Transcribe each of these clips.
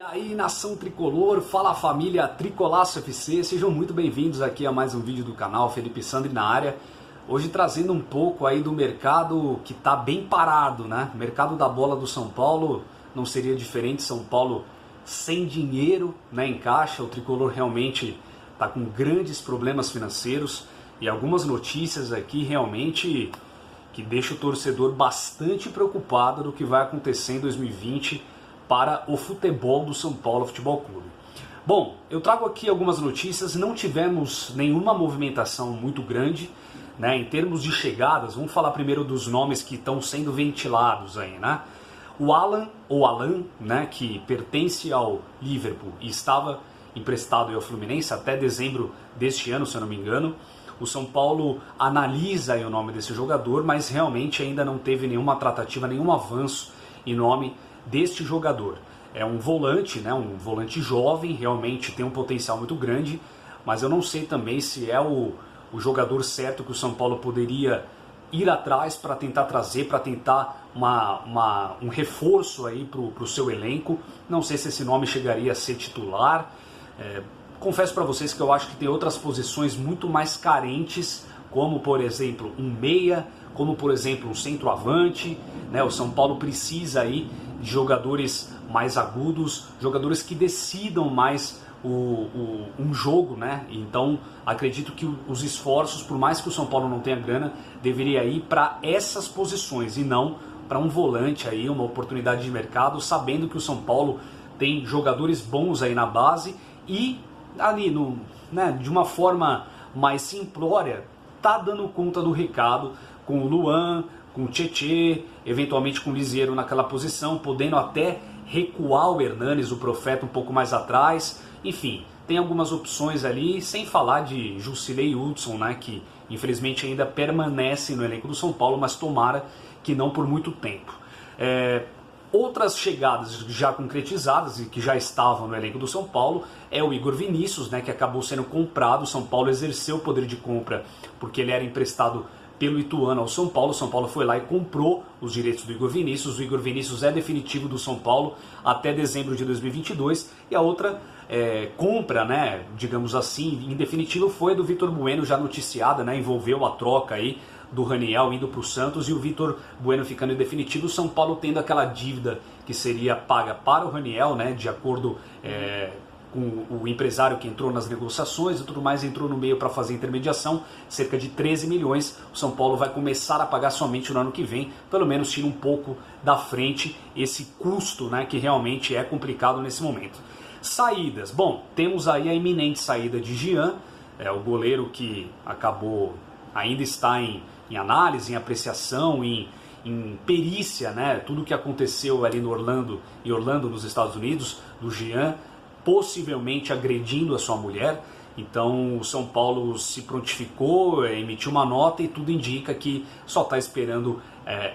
Aí, nação tricolor, fala família Tricolaço FC, sejam muito bem-vindos aqui a mais um vídeo do canal, Felipe Sandri na área. Hoje trazendo um pouco aí do mercado que tá bem parado, né? O mercado da bola do São Paulo não seria diferente, São Paulo sem dinheiro, né, em caixa, o tricolor realmente tá com grandes problemas financeiros e algumas notícias aqui realmente que deixam o torcedor bastante preocupado do que vai acontecer em 2020 para o futebol do São Paulo Futebol Clube. Bom, eu trago aqui algumas notícias, não tivemos nenhuma movimentação muito grande, né, em termos de chegadas. Vamos falar primeiro dos nomes que estão sendo ventilados aí, né? O Alan, né, que pertence ao Liverpool e estava emprestado ao Fluminense até dezembro deste ano, se eu não me engano. O São Paulo analisa aí o nome desse jogador, mas realmente ainda não teve nenhuma tratativa, nenhum avanço em nome deste jogador. É um volante, né, um volante jovem, realmente tem um potencial muito grande, mas eu não sei também se é o jogador certo que o São Paulo poderia ir atrás para tentar trazer, para tentar um reforço aí para o seu elenco. Não sei se esse nome chegaria a ser titular. Confesso para vocês que eu acho que tem outras posições muito mais carentes, como por exemplo um meia, como por exemplo um centroavante, né? O São Paulo precisa aí de jogadores mais agudos, jogadores que decidam mais um jogo, né? Então acredito que os esforços, por mais que o São Paulo não tenha grana, deveria ir para essas posições e não para um volante aí, uma oportunidade de mercado, sabendo que o São Paulo tem jogadores bons aí na base e ali de uma forma mais simplória tá dando conta do recado com o Luan, com o Tietê, eventualmente com o Lisieiro naquela posição, podendo até recuar o Hernanes, o Profeta, um pouco mais atrás. Enfim, tem algumas opções ali, sem falar de Jusilei Hudson, né, que infelizmente ainda permanece no elenco do São Paulo, mas tomara que não por muito tempo. Outras chegadas já concretizadas e que já estavam no elenco do São Paulo é o Igor Vinícius, né, que acabou sendo comprado. O São Paulo exerceu o poder de compra porque ele era emprestado pelo Ituano ao São Paulo. O São Paulo foi lá e comprou os direitos do Igor Vinícius. O Igor Vinícius é definitivo do São Paulo até dezembro de 2022. E a outra compra, né, digamos assim, em definitivo, foi a do Vitor Bueno, já noticiada, né, envolveu a troca aí do Raniel indo para o Santos e o Vitor Bueno ficando em definitivo. O São Paulo tendo aquela dívida que seria paga para o Raniel, né, de acordo com o empresário que entrou nas negociações e tudo mais, entrou no meio para fazer intermediação, cerca de 13 milhões. O São Paulo vai começar a pagar somente no ano que vem, pelo menos tira um pouco da frente esse custo, né, que realmente é complicado nesse momento. Saídas, bom, temos aí a iminente saída de Jean, o goleiro que ainda está em análise, em apreciação, em perícia, né, tudo o que aconteceu ali no Orlando nos Estados Unidos, do Jean possivelmente agredindo a sua mulher. Então o São Paulo se prontificou, emitiu uma nota e tudo indica que só está esperando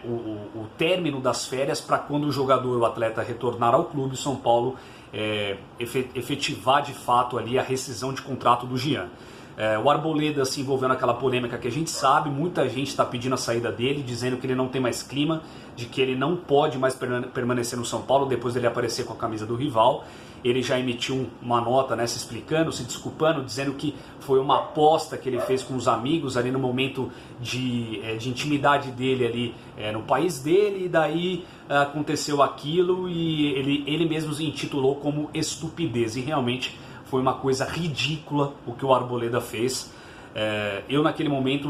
o término das férias para quando o atleta retornar ao clube, o São Paulo efetivar de fato ali a rescisão de contrato do Jean. O Arboleda se envolveu naquela polêmica que a gente sabe, muita gente está pedindo a saída dele, dizendo que ele não tem mais clima, de que ele não pode mais permanecer no São Paulo depois dele aparecer com a camisa do rival. Ele já emitiu uma nota, né, se explicando, se desculpando, dizendo que foi uma aposta que ele fez com os amigos ali no momento de intimidade dele ali no país dele, e daí aconteceu aquilo e ele mesmo se intitulou como estupidez, e realmente foi uma coisa ridícula o que o Arboleda fez. Eu naquele momento,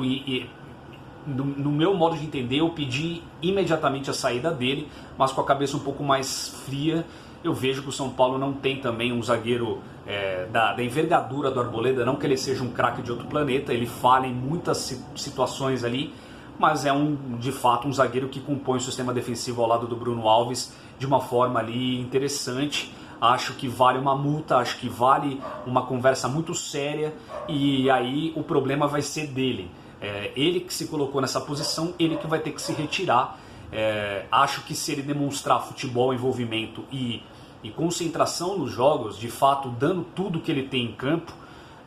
no meu modo de entender, eu pedi imediatamente a saída dele, mas com a cabeça um pouco mais fria. Eu vejo que o São Paulo não tem também um zagueiro da envergadura do Arboleda, não que ele seja um craque de outro planeta, ele falha em muitas situações ali, mas é de fato um zagueiro que compõe o sistema defensivo ao lado do Bruno Alves de uma forma ali interessante. Acho que vale uma multa, acho que vale uma conversa muito séria, e aí o problema vai ser dele. Ele que se colocou nessa posição, ele que vai ter que se retirar. Acho que se ele demonstrar futebol, envolvimento e concentração nos jogos, de fato dando tudo que ele tem em campo,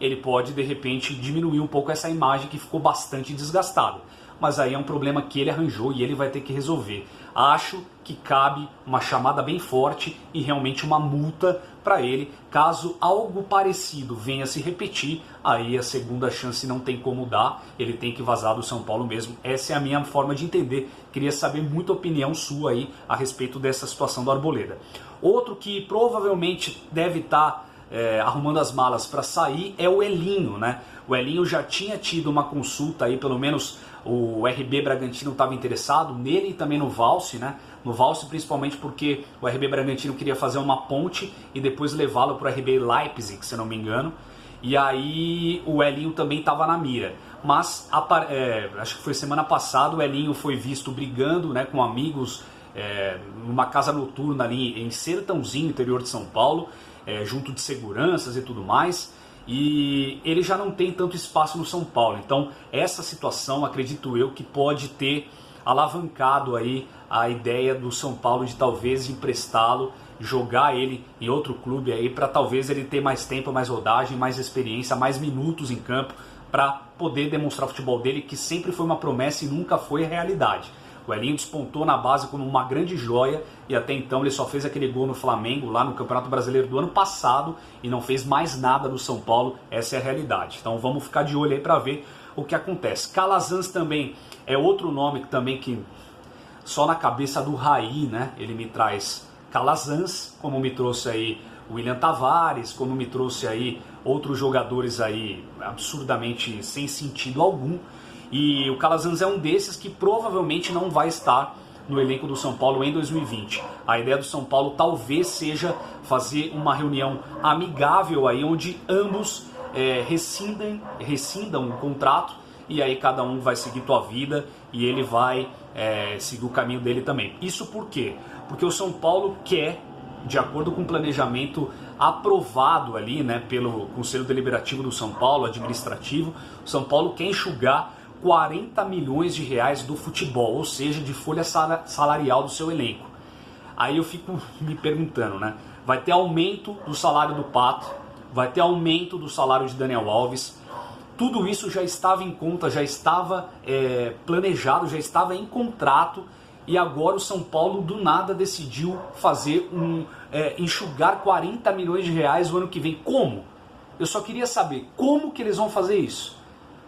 ele pode de repente diminuir um pouco essa imagem que ficou bastante desgastada. Mas aí é um problema que ele arranjou e ele vai ter que resolver. Acho que cabe uma chamada bem forte e realmente uma multa para ele. Caso algo parecido venha se repetir, aí a segunda chance não tem como dar, ele tem que vazar do São Paulo mesmo. Essa é a minha forma de entender. Queria saber muita opinião sua aí a respeito dessa situação do Arboleda. Outro que provavelmente deve estar arrumando as malas para sair é o Elinho, né? O Elinho já tinha tido uma consulta aí, pelo menos o RB Bragantino estava interessado nele e também no Valse, né? No Valse principalmente porque o RB Bragantino queria fazer uma ponte e depois levá-lo para o RB Leipzig, se não me engano. E aí o Elinho também estava na mira. Mas acho que foi semana passada, o Elinho foi visto brigando, né, com amigos numa casa noturna ali em Sertãozinho, interior de São Paulo, junto de seguranças e tudo mais. E ele já não tem tanto espaço no São Paulo. Então essa situação, acredito eu, que pode ter alavancado aí a ideia do São Paulo de talvez emprestá-lo, jogar ele em outro clube aí para talvez ele ter mais tempo, mais rodagem, mais experiência, mais minutos em campo para poder demonstrar o futebol dele, que sempre foi uma promessa e nunca foi realidade. O Elinho despontou na base como uma grande joia e até então ele só fez aquele gol no Flamengo lá no Campeonato Brasileiro do ano passado e não fez mais nada no São Paulo. Essa é a realidade. Então vamos ficar de olho aí para ver o que acontece. Calazans também é outro nome que também que só na cabeça do Raí, né? Ele me traz Calazans, como me trouxe aí William Tavares, como me trouxe aí outros jogadores aí absurdamente sem sentido algum. E o Calazans é um desses que provavelmente não vai estar no elenco do São Paulo em 2020. A ideia do São Paulo talvez seja fazer uma reunião amigável aí, onde ambos rescindam o contrato e aí cada um vai seguir tua vida e ele vai seguir o caminho dele também. Isso por quê? Porque o São Paulo quer, de acordo com o planejamento aprovado ali, né, pelo Conselho Deliberativo do São Paulo, administrativo, o São Paulo quer enxugar 40 milhões de reais do futebol, ou seja, de folha salarial do seu elenco. Aí eu fico me perguntando, né? Vai ter aumento do salário do Pato, vai ter aumento do salário de Daniel Alves. Tudo isso já estava em conta, já estava planejado, já estava em contrato. E agora o São Paulo do nada decidiu fazer enxugar 40 milhões de reais o ano que vem. Como? Eu só queria saber como que eles vão fazer isso.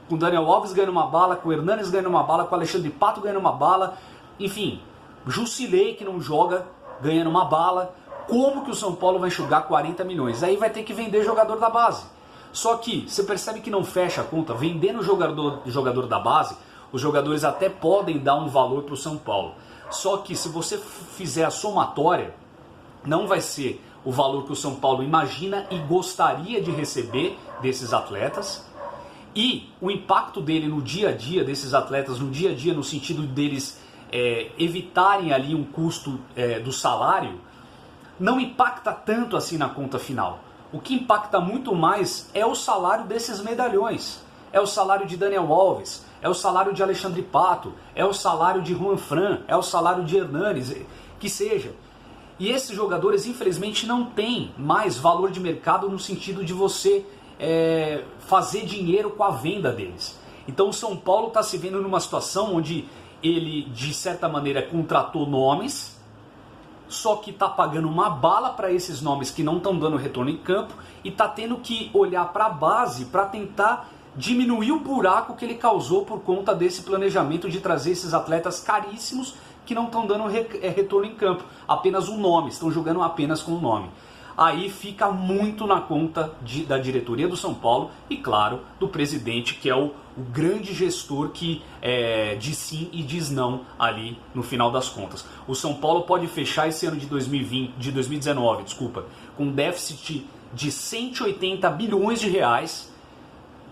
Com o Daniel Alves ganhando uma bala, com o Hernanes ganhando uma bala, com o Alexandre Pato ganhando uma bala. Enfim, Jusilei, que não joga, ganhando uma bala. Como que o São Paulo vai enxugar 40 milhões? Aí vai ter que vender jogador da base. Só que você percebe que não fecha a conta. Vendendo jogador da base, os jogadores até podem dar um valor para o São Paulo. Só que se você fizer a somatória, não vai ser o valor que o São Paulo imagina e gostaria de receber desses atletas. E o impacto dele no dia a dia, desses atletas no dia a dia, no sentido deles evitarem ali um custo do salário, não impacta tanto assim na conta final. O que impacta muito mais é o salário desses medalhões. É o salário de Daniel Alves, é o salário de Alexandre Pato, é o salário de Juan Fran, é o salário de Hernanes, que seja. E esses jogadores, infelizmente, não têm mais valor de mercado no sentido de você fazer dinheiro com a venda deles. Então o São Paulo está se vendo numa situação onde ele, de certa maneira, contratou nomes, só que está pagando uma bala para esses nomes que não estão dando retorno em campo e está tendo que olhar para a base para tentar diminuir o buraco que ele causou por conta desse planejamento de trazer esses atletas caríssimos que não estão dando retorno em campo. Apenas um nome, estão jogando apenas com o nome. Aí fica muito na conta da diretoria do São Paulo e, claro, do presidente, que é o grande gestor que diz sim e diz não ali no final das contas. O São Paulo pode fechar esse ano de 2019, com déficit de 180 bilhões de reais.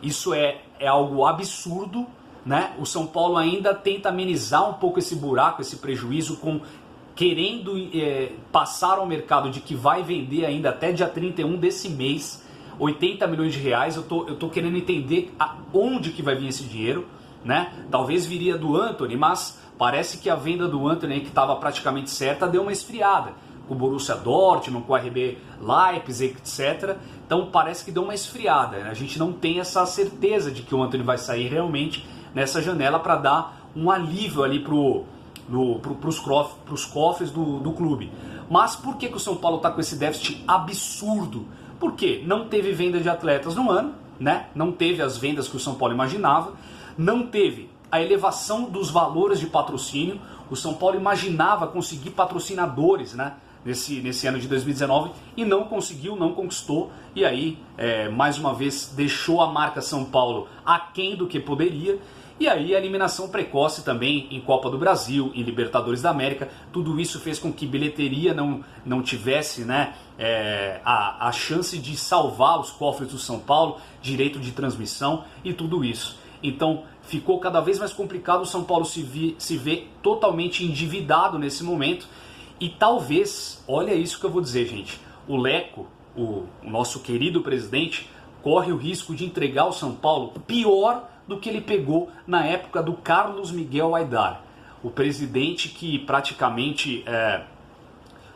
Isso é algo absurdo, né? O São Paulo ainda tenta amenizar um pouco esse buraco, esse prejuízo, querendo passar ao mercado de que vai vender ainda até dia 31 desse mês 80 milhões de reais. Eu tô querendo entender onde que vai vir esse dinheiro, né? Talvez viria do Antony, mas parece que a venda do Antony, que estava praticamente certa, deu uma esfriada. Com o Borussia Dortmund, com o RB Leipzig, etc. Então parece que deu uma esfriada, né? A gente não tem essa certeza de que o Antony vai sair realmente nessa janela para dar um alívio ali pro para os cofres do clube. Mas por que o São Paulo está com esse déficit absurdo? Porque não teve venda de atletas no ano, né? Não teve as vendas que o São Paulo imaginava, não teve a elevação dos valores de patrocínio. O São Paulo imaginava conseguir patrocinadores, né, nesse ano de 2019 e não conseguiu, não conquistou. E aí, mais uma vez, deixou a marca São Paulo aquém do que poderia. E aí a eliminação precoce também em Copa do Brasil, em Libertadores da América, tudo isso fez com que bilheteria não tivesse, né, a chance de salvar os cofres do São Paulo, direito de transmissão e tudo isso. Então ficou cada vez mais complicado, o São Paulo se vê totalmente endividado nesse momento. E talvez, olha isso que eu vou dizer, gente, o Leco, o nosso querido presidente, corre o risco de entregar o São Paulo pior do que ele pegou na época do Carlos Miguel Aidar, o presidente que praticamente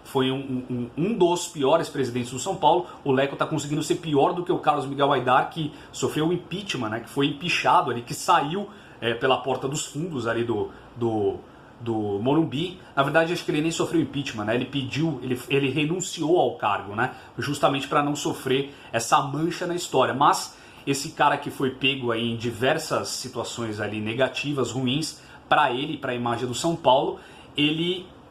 foi um dos piores presidentes do São Paulo. O Leco está conseguindo ser pior do que o Carlos Miguel Aidar, que sofreu o impeachment, né, que foi empichado ali, que saiu pela porta dos fundos ali do Morumbi. Na verdade, acho que ele nem sofreu impeachment, né? Ele renunciou ao cargo, né, justamente para não sofrer essa mancha na história. Mas esse cara que foi pego aí em diversas situações ali negativas, ruins, para ele e para a imagem do São Paulo,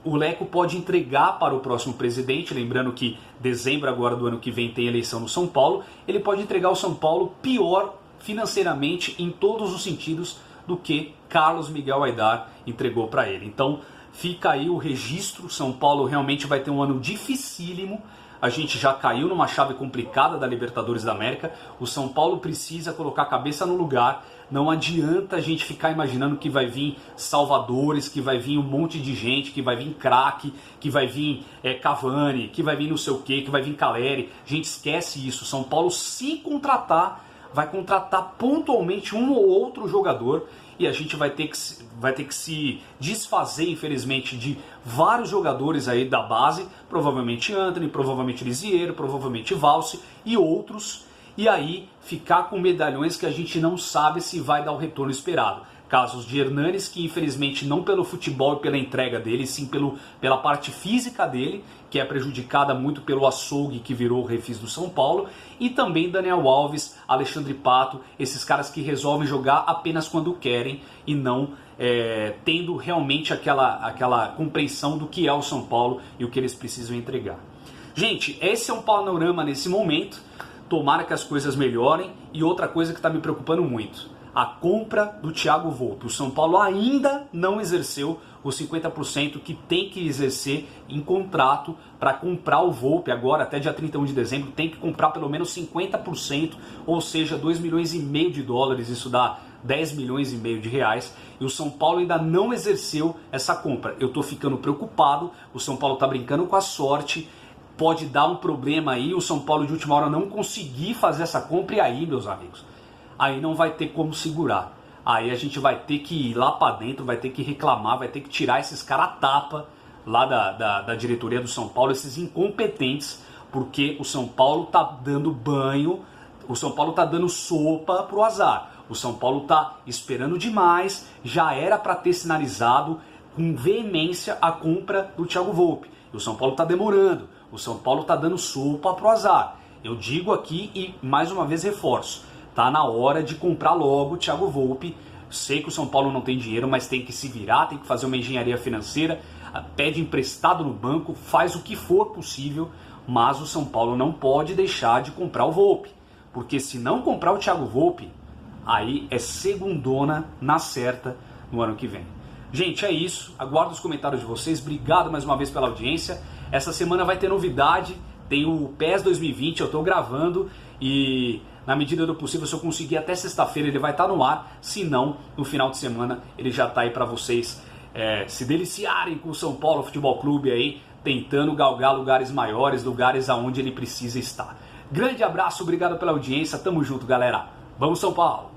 o Leco pode entregar para o próximo presidente, lembrando que dezembro agora do ano que vem tem eleição no São Paulo, ele pode entregar o São Paulo pior financeiramente em todos os sentidos do que Carlos Miguel Aidar entregou para ele. Então fica aí o registro, São Paulo realmente vai ter um ano dificílimo. A gente já caiu numa chave complicada da Libertadores da América. O São Paulo precisa colocar a cabeça no lugar. Não adianta a gente ficar imaginando que vai vir salvadores, que vai vir um monte de gente, que vai vir craque, que vai vir Cavani, que vai vir não sei o que vai vir Caleri. A gente esquece isso. São Paulo, se contratar, vai contratar pontualmente um ou outro jogador. E a gente vai ter que se desfazer, infelizmente, de vários jogadores aí da base, provavelmente Antony, provavelmente Lisieiro, provavelmente Valse e outros, e aí ficar com medalhões que a gente não sabe se vai dar o retorno esperado. Casos de Hernanes, que infelizmente não pelo futebol e pela entrega dele, sim pela parte física dele, que é prejudicada muito pelo açougue que virou o refis do São Paulo, e também Daniel Alves, Alexandre Pato, esses caras que resolvem jogar apenas quando querem e não tendo realmente aquela compreensão do que é o São Paulo e o que eles precisam entregar. Gente, esse é um panorama nesse momento, tomara que as coisas melhorem. E outra coisa que está me preocupando muito, a compra do Thiago Volpi. O São Paulo ainda não exerceu os 50% que tem que exercer em contrato para comprar o Volpi agora, até dia 31 de dezembro, tem que comprar pelo menos 50%, ou seja, 2,5 milhões de dólares, isso dá 10,5 milhões de reais, e o São Paulo ainda não exerceu essa compra. Eu estou ficando preocupado, o São Paulo está brincando com a sorte, pode dar um problema aí, o São Paulo de última hora não conseguir fazer essa compra, e aí, meus amigos, aí não vai ter como segurar. Aí a gente vai ter que ir lá para dentro, vai ter que reclamar, vai ter que tirar esses caras a tapa lá da diretoria do São Paulo, esses incompetentes, porque o São Paulo tá dando banho, o São Paulo tá dando sopa pro azar. O São Paulo tá esperando demais, já era para ter sinalizado com veemência a compra do Thiago Volpi. O São Paulo tá demorando, o São Paulo tá dando sopa pro azar. Eu digo aqui e mais uma vez reforço, tá na hora de comprar logo o Thiago Volpi. Sei que o São Paulo não tem dinheiro, mas tem que se virar, tem que fazer uma engenharia financeira, pede emprestado no banco, faz o que for possível, mas o São Paulo não pode deixar de comprar o Volpi, porque se não comprar o Thiago Volpi, aí é segundona na certa no ano que vem. Gente, é isso, aguardo os comentários de vocês, obrigado mais uma vez pela audiência. Essa semana vai ter novidade, tem o PES 2020, eu estou gravando e na medida do possível, se eu conseguir até sexta-feira ele vai estar no ar, se não, no final de semana ele já está aí para vocês se deliciarem com o São Paulo Futebol Clube aí, tentando galgar lugares maiores, lugares aonde ele precisa estar. Grande abraço, obrigado pela audiência, tamo junto galera, vamos São Paulo!